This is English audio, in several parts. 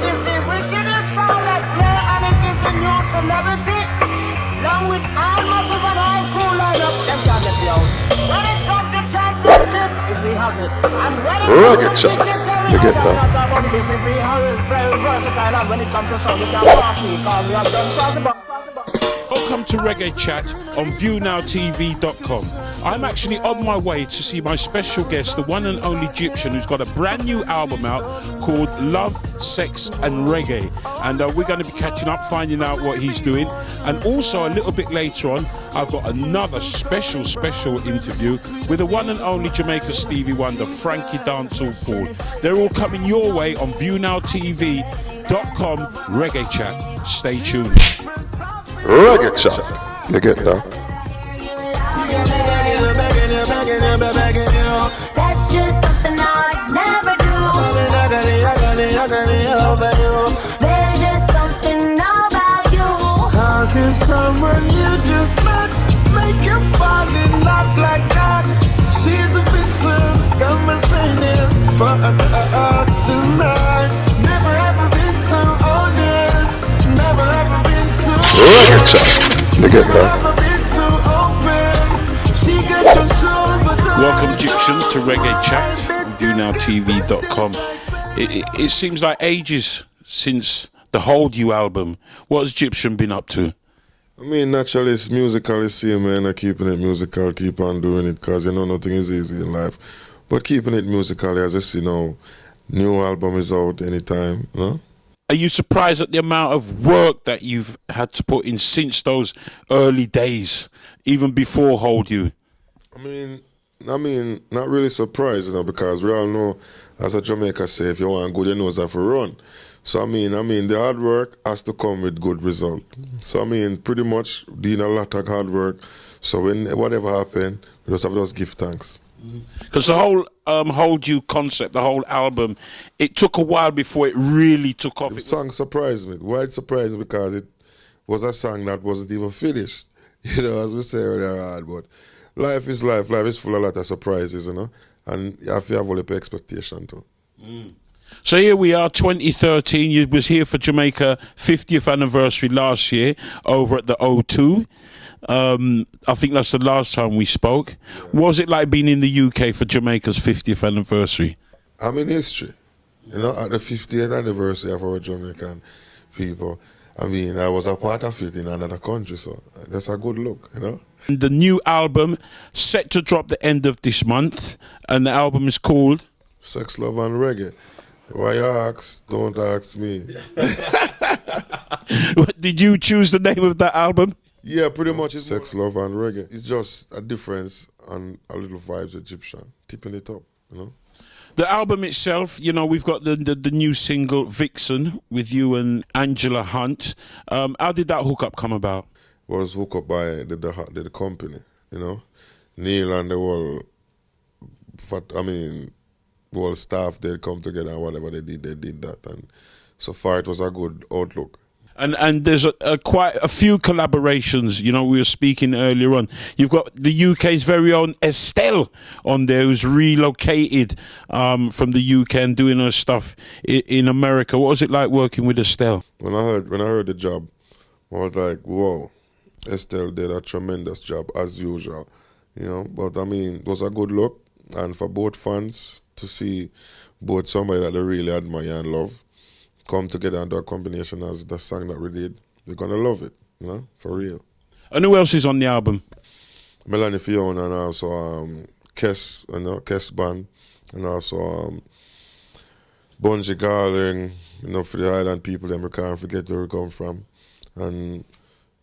is the wickedest sound that play, and it is the new celebrity. Along with all muscles and all cool lineup, them can't let you out. When it comes to championship, we have it. And when it Reggae comes to Chat. You get that? we have it very versatile, and when it comes to sound, you can't pass me, because we have done cross the box. Welcome to Reggae Chat on ViewNowTv.com. I'm actually on my way to see my special guest, the one and only Gyptian, who's got a brand new album out called Love, Sex and Reggae. And we're going to be catching up, finding out what he's doing. And also a little bit later on, I've got another special interview with the one and only Jamaica Stevie Wonder, Frankie Dancehall Paul. They're all coming your way on ViewNowTv.com Reggae Chat. Stay tuned. Reggae Chat. You get that? That's just something I'd never do. There's just something about you. How can someone you just met make you fall in love like that? She's a vixen, come and fainting for us tonight. Never ever been so honest, never ever been so Reggae Chat. You get that? Welcome, Gyptian, to Reggae Chat, ViewNowTv.com. It seems like ages since the Hold You album. What has Gyptian been up to? I mean, naturally, it's musical, you see, man. I'm keeping it musical, keep on doing it, because, you know, nothing is easy in life. But keeping it musical, as I see now, new album is out anytime, you know? Are you surprised at the amount of work that you've had to put in since those early days, even before Hold You? I mean, not really surprised, you know, because we all know, as a Jamaica say, if you want good, you know have to run. So I mean, the hard work has to come with good result. So I mean, pretty much doing a lot of hard work. So when whatever happen, we just have to give thanks. Because the whole Hold You concept, the whole album, it took a while before it really took off. The song surprised me. Why it surprised me? Because it was a song that wasn't even finished. You know, as we say earlier on, but life is life. Life is full of a lot of surprises, you know, and you have to have all the expectation too. So here we are, 2013. You was here for Jamaica 50th anniversary last year over at the O2. I think that's the last time we spoke. Yeah. What was it like being in the UK for Jamaica's 50th anniversary? I'm in history. You know, at the 50th anniversary of our Jamaican people, I mean, I was a part of it in another country, so that's a good look, you know. The new album set to drop the end of this month, and the album is called Sex, Love and Reggae. Why you ask? Don't ask me. Did you choose the name of that album? Yeah, pretty much it's Sex, Love and Reggae. It's just a difference and a little vibes with Gyptian, tipping it up, you know. The album itself, you know, we've got the new single Vixen with you and Angela Hunt. How did that hookup come about? Was hooked up by the company, you know. Neil and the whole staff, they'd come together and whatever they did that. And so far it was a good outlook. And there's quite a few collaborations. You know, we were speaking earlier on. You've got the UK's very own Estelle on there, who's relocated from the UK and doing her stuff in America. What was it like working with Estelle? When I heard the job, I was like, whoa, Estelle did a tremendous job as usual, you know. But I mean, it was a good look, and for both fans to see both somebody that they really admire and love come together and do a combination as the song that we did, they're gonna love it, you know, for real. And who else is on the album? Melanie Fiona, and also Kess, you know, Kess Band, and also Bungie Garling, you know, for the island people, them we can't forget where we come from. And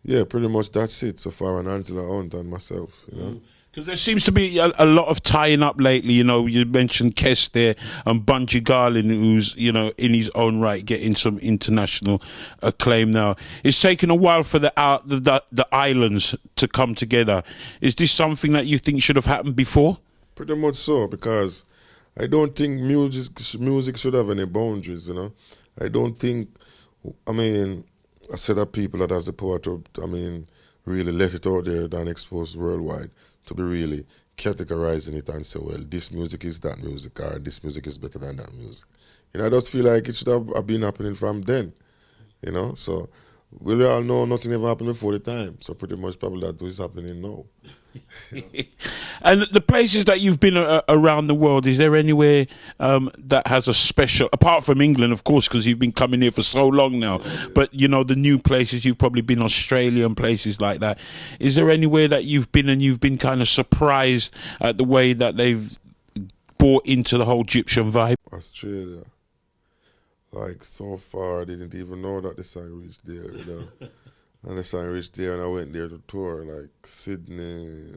yeah, pretty much that's it so far, and Angela Hunt and myself, you know. Because there seems to be a lot of tying up lately. You know, you mentioned Kess there and Bungie Garlin, who's, you know, in his own right getting some international acclaim now. It's taken a while for the islands to come together. Is this something that you think should have happened before? Pretty much so, because I don't think music should have any boundaries, you know. I don't think, I mean, a set of people that has the power to, I mean, really let it out there and expose worldwide to be really categorizing it and say, well, this music is that music, or this music is better than that music. You know, I just feel like it should have been happening from then. You know, so we all know nothing ever happened before the time. So pretty much probably that is happening now. And the places that you've been around the world, is there anywhere that has a special, apart from England, of course, because you've been coming here for so long now, but you know, the new places, you've probably been Australia and places like that. Is there anywhere that you've been and you've been kind of surprised at the way that they've bought into the whole Gyptian vibe? Australia. Like, so far, I didn't even know that the song reached there, you know. And the song reached there, and I went there to tour, like Sydney,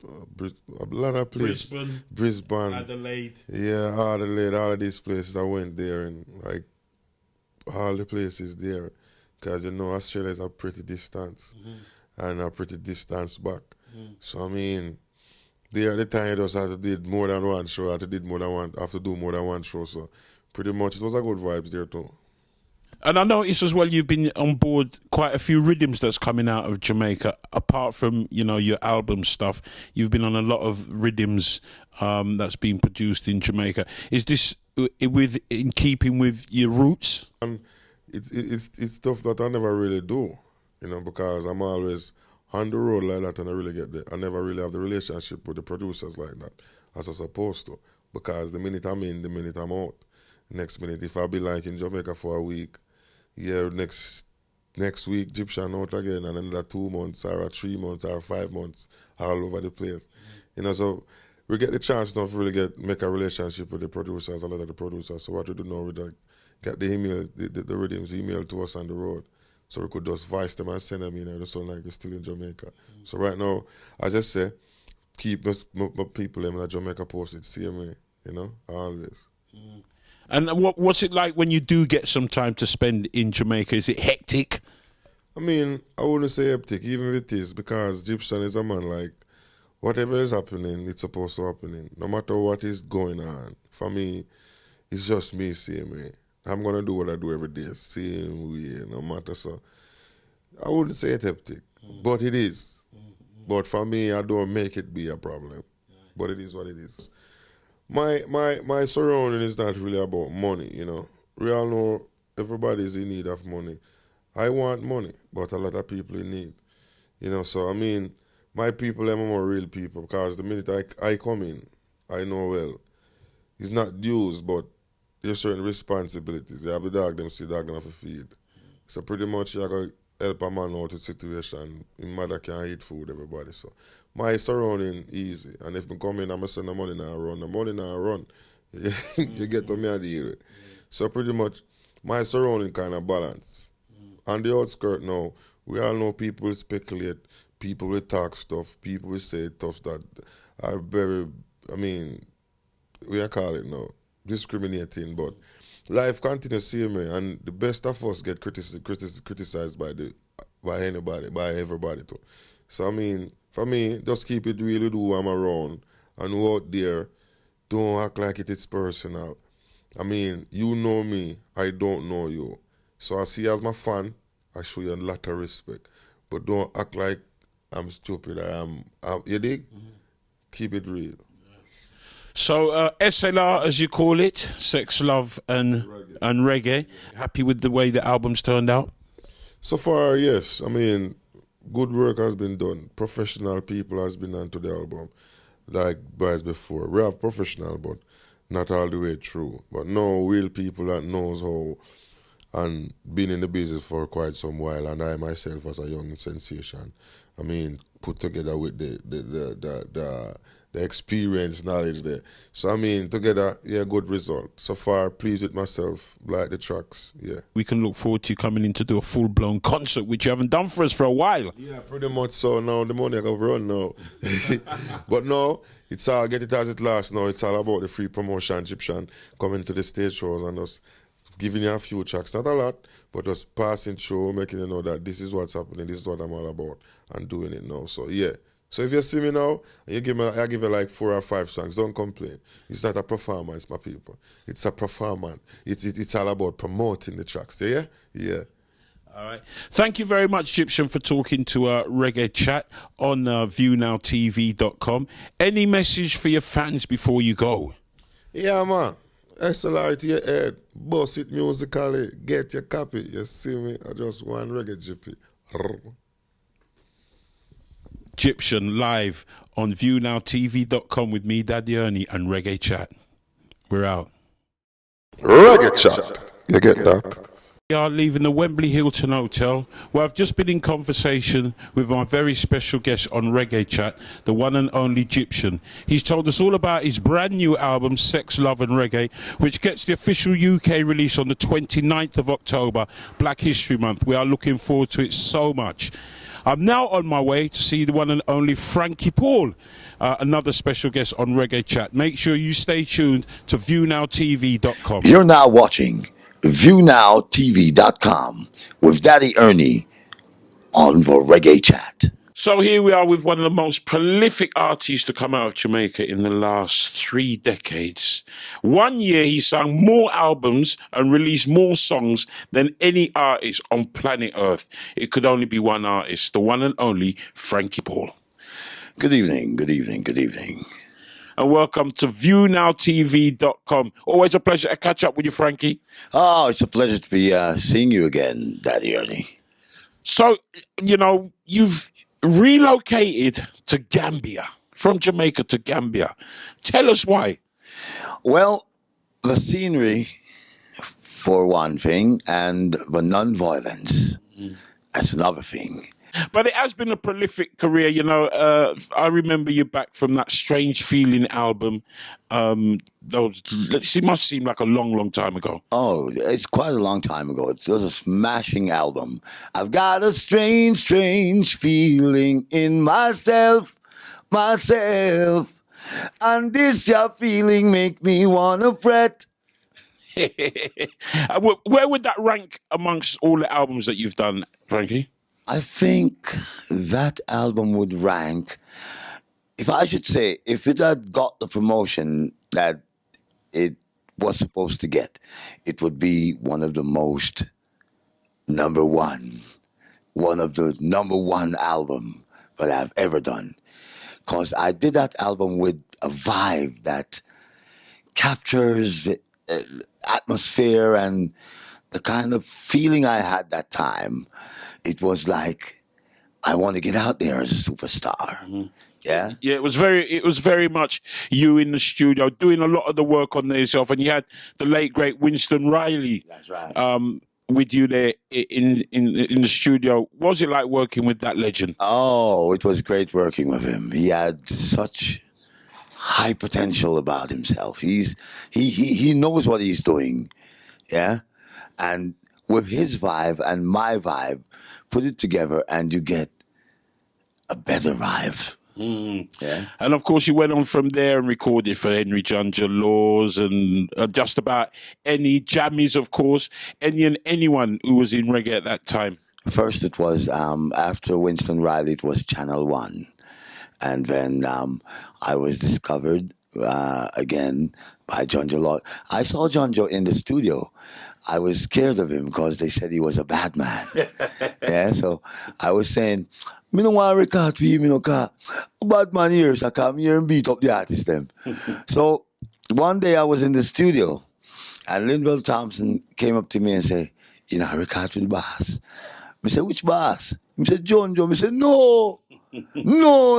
a lot of places. Brisbane. Adelaide. Yeah, Adelaide, all of these places. I went there, and like all the places there. Because, you know, Australia is a pretty distance, and a pretty distance back. So, I mean, there at the time, I just had to do more than one show, I had to do more than one show, so pretty much it was a good vibes there too. And I noticed as well you've been on board quite a few rhythms that's coming out of Jamaica. Apart from, you know, your album stuff, you've been on a lot of rhythms that's been produced in Jamaica. Is this in keeping with your roots? It's stuff that I never really do, you know, because I'm always on the road like that, and I never really have the relationship with the producers like that as I'm supposed to. Because the minute I'm in, the minute I'm out. Next minute, if I be like in Jamaica for a week, yeah, next week, Gyptian out again, and another 2 months, or 3 months, or 5 months, all over the place. You know, so we get the chance now to really make a relationship with the producers, a lot of the producers. So what we do now, we get the email, the rhythms emailed to us on the road. So we could just voice them and send them, you know, just sound like we're still in Jamaica. So right now, I just say, keep my people in Jamaica posted, same way, you know, always. And what's it like when you do get some time to spend in Jamaica? Is it hectic? I mean, I wouldn't say hectic, even if it is, because Gyptian is a man, like, whatever is happening, it's supposed to happen. No matter what is going on, for me, it's just me, same way. I'm going to do what I do every day, same way, no matter so. I wouldn't say it's hectic, but it is. But for me, I don't make it be a problem. But it is what it is. My surrounding is not really about money, you know. We all know everybody's in need of money. I want money, but a lot of people in need. You know, so I mean, my people are more real people, because the minute I come in, I know, well, it's not dues, but there's certain responsibilities. You have the dog, them see the dog, them have to feed. So pretty much you got to help a man out with situation. His mother can't eat food, everybody. So my surrounding easy. And if I come in, I'm going to send the money now run. The money now run. You get to me and deal with. So pretty much my surrounding kind of balance. On the outskirts now, we all know people will speculate, people will talk stuff, people will say stuff that are very, I mean, we call it now, discriminating, but life continues same way, and the best of us get criticized by anybody, by everybody too. So I mean, for me, just keep it real with who I'm around, and who out there, don't act like it is personal. I mean, you know me, I don't know you. So I see you as my fan, I show you a lot of respect. But don't act like I'm stupid or I'm you dig? Keep it real. So SLR, as you call it, Sex, Love and Reggae. Happy with the way the album's turned out? So far, yes. I mean, good work has been done. Professional people has been done to the album, like boys before. We have professional, but not all the way through. But no, real people that knows how, and been in the business for quite some while, and I myself as a young sensation, I mean, put together with the experience, knowledge there. So I mean, together, yeah, good result. So far, pleased with myself, like the tracks, yeah. We can look forward to you coming in to do a full-blown concert, which you haven't done for us for a while. Yeah, pretty much so. Now the money I got to run now. But no, it's all, get it as it lasts now. It's all about the free promotion, Gyptian, coming to the stage shows and us giving you a few tracks, not a lot, but just passing through, making you know that this is what's happening, this is what I'm all about, and doing it now. So yeah. So if you see me now, and I give you like 4 or 5 songs, don't complain. It's not a performance, my people. It's a performance. It's all about promoting the tracks. Yeah? Yeah. All right. Thank you very much, Gyptian, for talking to Reggae Chat on ViewNowTv.com. Any message for your fans before you go? Yeah, man. SLR to your head. Boss it musically. Get your copy. You see me? I just want reggae GP. Gyptian live on ViewNowTv.com with me, Daddy Ernie, and Reggae Chat. We're out. Reggae chat. You get that? We are leaving the Wembley Hilton Hotel, where I've just been in conversation with my very special guest on Reggae Chat, the one and only Gyptian. He's told us all about his brand new album, Sex, Love and Reggae, which gets the official UK release on the 29th of October, Black History Month. We are looking forward to it so much. I'm now on my way to see the one and only Frankie Paul, another special guest on Reggae Chat. Make sure you stay tuned to ViewNowTv.com. You're now watching ViewNowTv.com with Daddy Ernie on the Reggae Chat. So here we are with one of the most prolific artists to come out of Jamaica in the last 3 decades. 1 year he sung more albums and released more songs than any artist on planet Earth. It could only be one artist, the one and only Frankie Paul. Good evening, good evening, good evening. And welcome to ViewNowTv.com. Always a pleasure to catch up with you, Frankie. Oh, it's a pleasure to be seeing you again, Daddy Ernie. So, you know, you've relocated to Gambia, from Jamaica to Gambia. Tell us why. Well, the scenery, for one thing, and the non-violence, that's another thing. But it has been a prolific career, you know. I remember you back from that Strange Feeling album. It must seem like a long, long time ago. Oh, it's quite a long time ago. It was a smashing album. I've got a strange, strange feeling in myself. And this your feeling make me wanna fret. Where would that rank amongst all the albums that you've done, Frankie? I think that album would rank, if I should say, if it had got the promotion that it was supposed to get, it would be one of the number one album that I've ever done. Because I did that album with a vibe that captures atmosphere and the kind of feeling I had that time. It was like, I want to get out there as a superstar. Mm-hmm. Yeah? Yeah, it was very much you in the studio doing a lot of the work on there yourself, and you had the late great Winston Riley. That's right. With you there in the studio. What was it like working with that legend? Oh, it was great working with him. He had such high potential about himself. He knows what he's doing. Yeah? And with his vibe and my vibe, put it together and you get a better vibe. Yeah. And of course, you went on from there and recorded for Henry Junja Laws and just about any jammies, of course, anyone who was in reggae at that time. First, it was after Winston Riley, it was Channel 1. And then I was discovered again by Junja Laws. I saw Junja in the studio. I was scared of him because they said he was a bad man. Yeah, so I was saying, me no want to record for you, me no car. Bad man here, so I come here and beat up the artist them. So one day I was in the studio and Linwell Thompson came up to me and said, you know, I record for the boss. I said, which boss? He said, Junja. I said, no,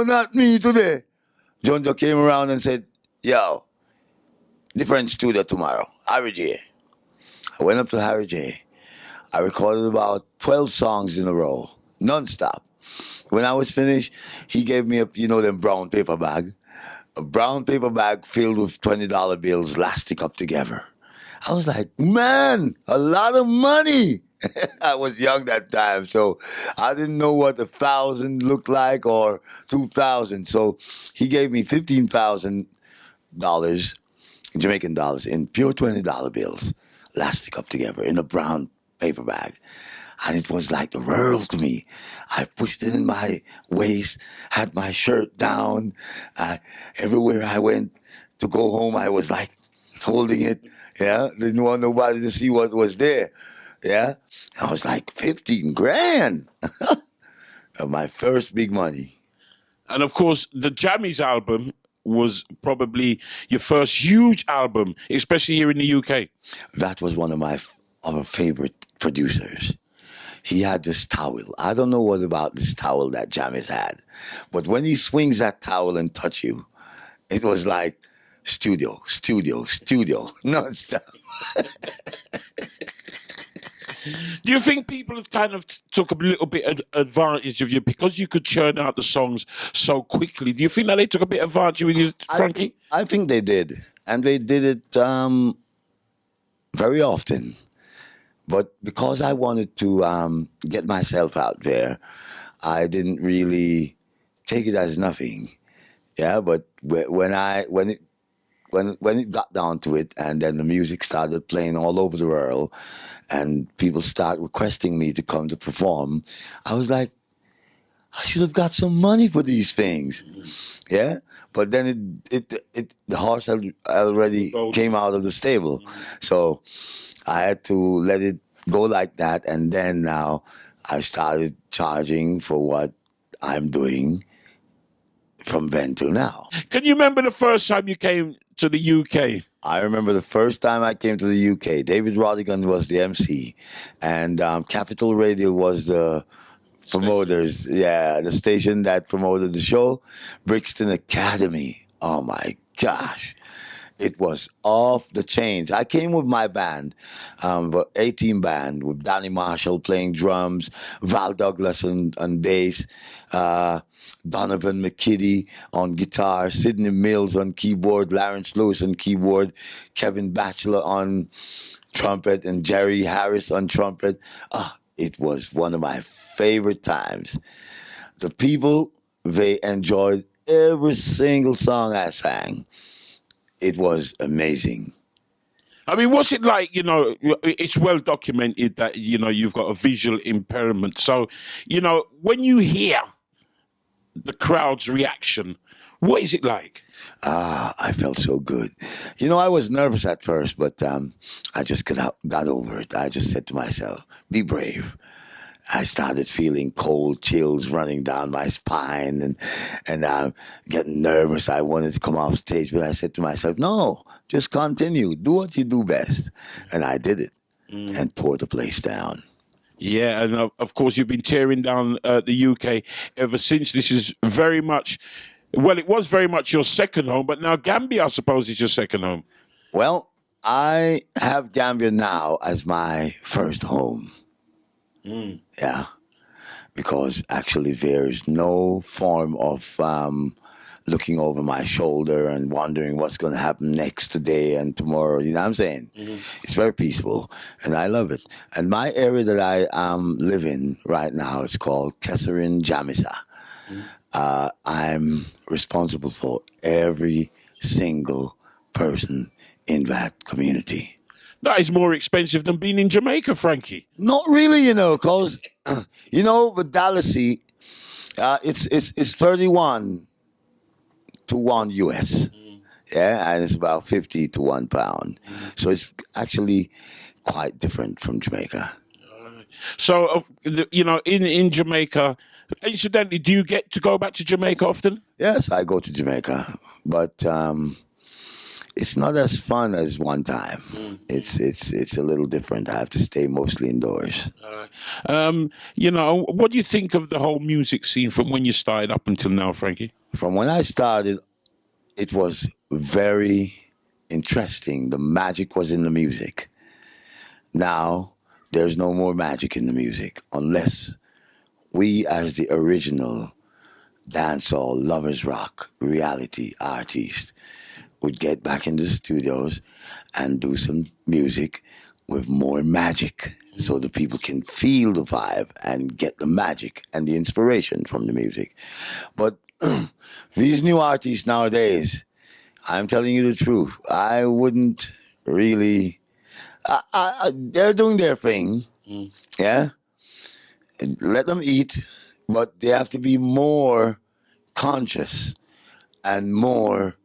not me today. Junja came around and said, yo, different studio tomorrow, REGGAE. I went up to Harry J. I recorded about 12 songs in a row, non-stop. When I was finished, he gave me them brown paper bag. A brown paper bag filled with $20 bills, elastic up together. I was like, man, a lot of money. I was young that time, so I didn't know what 1,000 looked like or 2,000. So he gave me $15,000, Jamaican dollars, in pure $20 bills. Elastic up together in a brown paper bag. And it was like the world to me. I pushed it in my waist, had my shirt down. Everywhere I went to go home, I was like holding it. Yeah, didn't want nobody to see what was there. Yeah. I was like, 15 grand. My first big money. And of course, the Jammies album was probably your first huge album, especially here in the UK. That was one of our favorite producers. He had this towel. I don't know what about this towel that Jamis had, but when he swings that towel and touch you, it was like studio, studio, studio, non-stop. Do you think people kind of took a little bit of advantage of you because you could churn out the songs so quickly? Do you think that they took a bit of advantage of you, Frankie? I think they did, and they did it very often. But because I wanted to get myself out there, I didn't really take it as nothing. Yeah, but when it got down to it, and then the music started playing all over the world, and people start requesting me to come to perform, I was like, I should have got some money for these things. Yeah, but then the horse had already came out of the stable, so I had to let it go like that, and then now I started charging for what I'm doing from then till now. Can you remember the first time you came to the UK? I remember the first time I came to the UK. David Rodigan was the MC, and Capital Radio was the promoters. Yeah, the station that promoted the show, Brixton Academy. Oh my gosh. It was off the chains. I came with my band, the 18 band, with Danny Marshall playing drums, Val Douglas on bass, Donovan McKiddie on guitar, Sidney Mills on keyboard, Lawrence Lewis on keyboard, Kevin Batchelor on trumpet, and Jerry Harris on trumpet. It was one of my favorite times. The people, they enjoyed every single song I sang. It was amazing. I mean, what's it like? You know, it's well documented that, you know, you've got a visual impairment. So, you know, when you hear the crowd's reaction, what is it like? I felt so good. You know, I was nervous at first, but I just got over it. I just said to myself, be brave. I started feeling cold chills running down my spine, and I'm getting nervous. I wanted to come off stage, but I said to myself, no, just continue. Do what you do best. And I did it and tore the place down. Yeah, and of course you've been tearing down the UK ever since. This is very much, well, it was very much your second home, but now Gambia, I suppose, is your second home. Well, I have Gambia now as my first home. Yeah, because actually there's no form of looking over my shoulder and wondering what's going to happen next today and tomorrow. You know what I'm saying? It's very peaceful, and I love it. And my area that I live in right now is called Keserin Jamisa. I'm responsible for every single person in that community. That is more expensive than being in Jamaica, Frankie. Not really, you know, because, you know, with Dallasy, it's 31 to 1 US. Yeah, and it's about 50 to 1 pound. So it's actually quite different from Jamaica. So, you know, in Jamaica, incidentally, do you get to go back to Jamaica often? Yes, I go to Jamaica, but it's not as fun as one time. It's a little different. I have to stay mostly indoors. You know, what do you think of the whole music scene from when you started up until now, Frankie? From when I started, it was very interesting. The magic was in the music. Now, there's no more magic in the music unless we, as the original dancehall, lovers rock, reality artist, would get back into the studios and do some music with more magic so the people can feel the vibe and get the magic and the inspiration from the music. But these new artists nowadays, I'm telling you the truth, I wouldn't really... they're doing their thing, yeah? Let them eat, but they have to be more conscious and more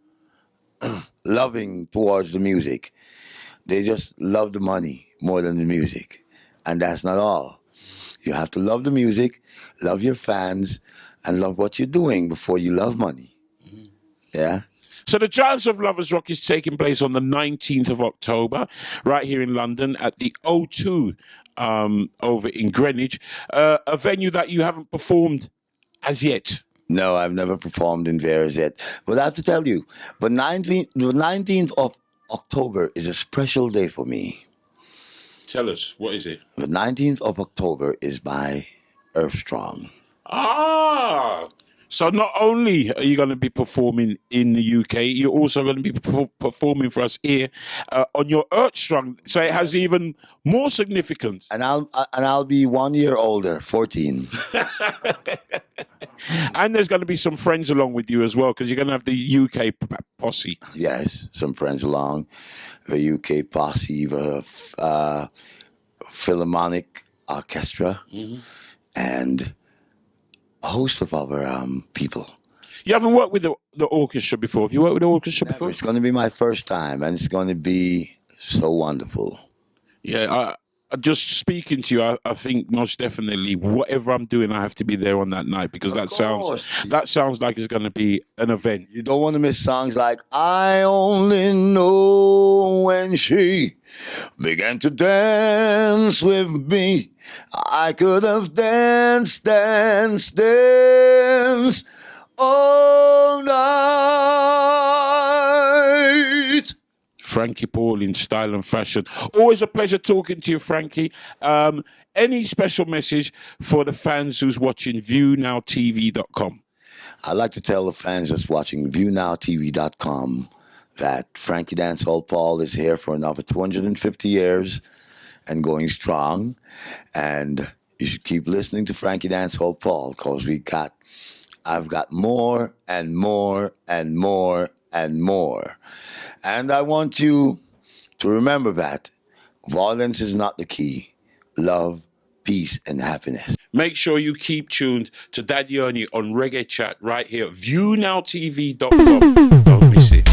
loving towards the music. They just love the money more than the music. And that's not all. You have to love the music, love your fans, and love what you're doing before you love money. Yeah? So the Giants of Lovers Rock is taking place on the 19th of October, right here in London at the O2 over in Greenwich, a venue that you haven't performed as yet. No, I've never performed in there as yet. But I have to tell you, the 19th of October is a special day for me. Tell us, what is it? The 19th of October is my Earth Strong. Ah, so not only are you going to be performing in the UK, you're also going to be performing for us here on your Earth Strong. So it has even more significance. And I'll be 1 year older, 14. And there's going to be some friends along with you as well, because you're going to have the UK posse. Yes, some friends along. The UK posse, the Philharmonic Orchestra, and a host of other people. You haven't worked with the orchestra before. Have you worked with the orchestra before? It's going to be my first time, and it's going to be so wonderful. Yeah, just speaking to you, I think most definitely whatever I'm doing, I have to be there on that night, because that sounds like it's going to be an event. You don't want to miss songs like I Only Know When She Began to Dance With Me. I could have danced all night. Frankie Paul in style and fashion. Always a pleasure talking to you, Frankie. Any special message for the fans who's watching ViewNowTv.com? I'd like to tell the fans that's watching ViewNowTv.com that Frankie Dancehall Paul is here for another 250 years and going strong. And you should keep listening to Frankie Dancehall Paul, because I've got more and more and more and more. And I want you to remember that violence is not the key. Love, peace, and happiness. Make sure you keep tuned to Daddy Ernie on Reggae Chat right here at ViewNowTv.com. Don't miss it.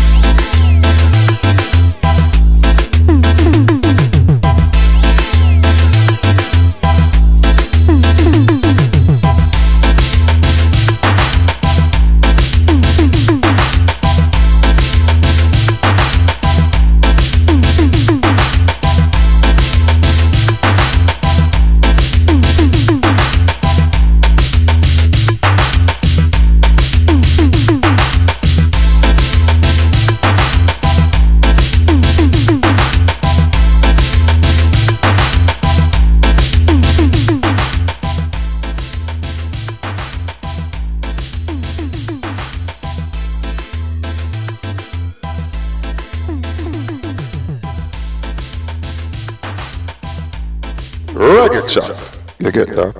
Reggae Chat. You get that?